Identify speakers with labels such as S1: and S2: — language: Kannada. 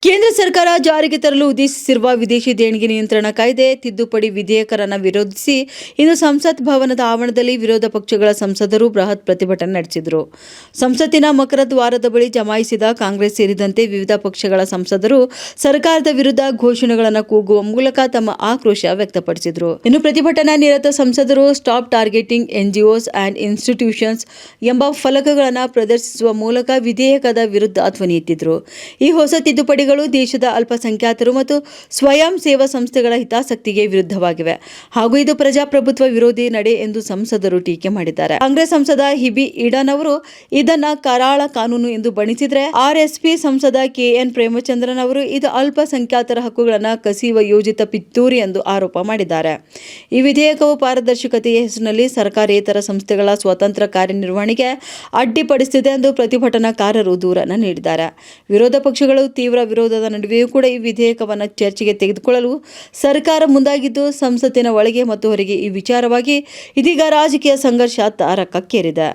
S1: ಕೇಂದ್ರ ಸರ್ಕಾರ ಜಾರಿಗೆ ತರಲು ಉದ್ದೇಶಿಸಿರುವ ವಿದೇಶಿ ದೇಣಿಗೆ ನಿಯಂತ್ರಣ ಕಾಯ್ದೆ ತಿದ್ದುಪಡಿ ವಿಧೇಯಕವನ್ನು ವಿರೋಧಿಸಿ ಇಂದು ಸಂಸತ್ ಭವನದ ಆವರಣದಲ್ಲಿ ವಿರೋಧ ಪಕ್ಷಗಳ ಸಂಸದರು ಬೃಹತ್ ಪ್ರತಿಭಟನೆ ನಡೆಸಿದರು. ಸಂಸತ್ತಿನ ಮಕರ ದ್ವಾರದ ಬಳಿ ಜಮಾಯಿಸಿದ ಕಾಂಗ್ರೆಸ್ ಸೇರಿದಂತೆ ವಿವಿಧ ಪಕ್ಷಗಳ ಸಂಸದರು ಸರ್ಕಾರದ ವಿರುದ್ಧ ಘೋಷಣೆಗಳನ್ನು ಕೂಗುವ ಮೂಲಕ ತಮ್ಮ ಆಕ್ರೋಶ ವ್ಯಕ್ತಪಡಿಸಿದರು. ಇನ್ನು ಪ್ರತಿಭಟನಾ ನಿರತ ಸಂಸದರು stop targeting NGOs and institutions ಎಂಬ ಫಲಕಗಳನ್ನು ಪ್ರದರ್ಶಿಸುವ ಮೂಲಕ ವಿಧೇಯಕದ ವಿರುದ್ಧ ಧ್ವನಿ ಎತ್ತಿದರು. ಈ ಹೊಸ ತಿದ್ದುಪಡಿ ದೇಶದ ಅಲ್ಪಸಂಖ್ಯಾತರು ಮತ್ತು ಸ್ವಯಂ ಸೇವಾ ಸಂಸ್ಥೆಗಳ ಹಿತಾಸಕ್ತಿಗೆ ವಿರುದ್ಧವಾಗಿವೆ ಹಾಗೂ ಇದು ಪ್ರಜಾಪ್ರಭುತ್ವ ವಿರೋಧಿ ನಡೆ ಎಂದು ಸಂಸದರು ಟೀಕೆ ಮಾಡಿದ್ದಾರೆ. ಕಾಂಗ್ರೆಸ್ ಸಂಸದ ಹಿಬಿ ಈಡನ್ ಅವರು ಇದನ್ನ ಕರಾಳ ಕಾನೂನು ಎಂದು ಬಣ್ಣಿಸಿದರೆ ಆರ್ಎಸ್ಪಿ ಸಂಸದ ಕೆಎನ್ ಪ್ರೇಮಚಂದ್ರನ್ ಅವರು ಇದು ಅಲ್ಪಸಂಖ್ಯಾತರ ಹಕ್ಕುಗಳನ್ನು ಕಸಿಯುವ ಯೋಜಿತ ಪಿತೂರಿ ಎಂದು ಆರೋಪ ಮಾಡಿದ್ದಾರೆ. ಈ ವಿಧೇಯಕವು ಪಾರದರ್ಶಕತೆಯ ಹೆಸರಿನಲ್ಲಿ ಸರ್ಕಾರೇತರ ಸಂಸ್ಥೆಗಳ ಸ್ವತಂತ್ರ ಕಾರ್ಯನಿರ್ವಹಣೆಗೆ ಅಡ್ಡಿಪಡಿಸುತ್ತಿದೆ ಎಂದು ಪ್ರತಿಭಟನಾಕಾರರು ದೂರನ್ನು ನೀಡಿದ್ದಾರೆ. ವಿರೋಧ ಪಕ್ಷಗಳು ತೀವ್ರ ವಿರೋಧದ ನಡುವೆಯೂ ಕೂಡ ಈ ವಿಧೇಯಕವನ್ನು ಚರ್ಚೆಗೆ ತೆಗೆದುಕೊಳ್ಳಲು ಸರ್ಕಾರ ಮುಂದಾಗಿದ್ದು, ಸಂಸತ್ತಿನ ಒಳಗೆ ಮತ್ತು ಹೊರಗೆ ಈ ವಿಚಾರವಾಗಿ ಇದೀಗ ರಾಜಕೀಯ ಸಂಘರ್ಷ ತಾರಕಕ್ಕೇರಿದೆ.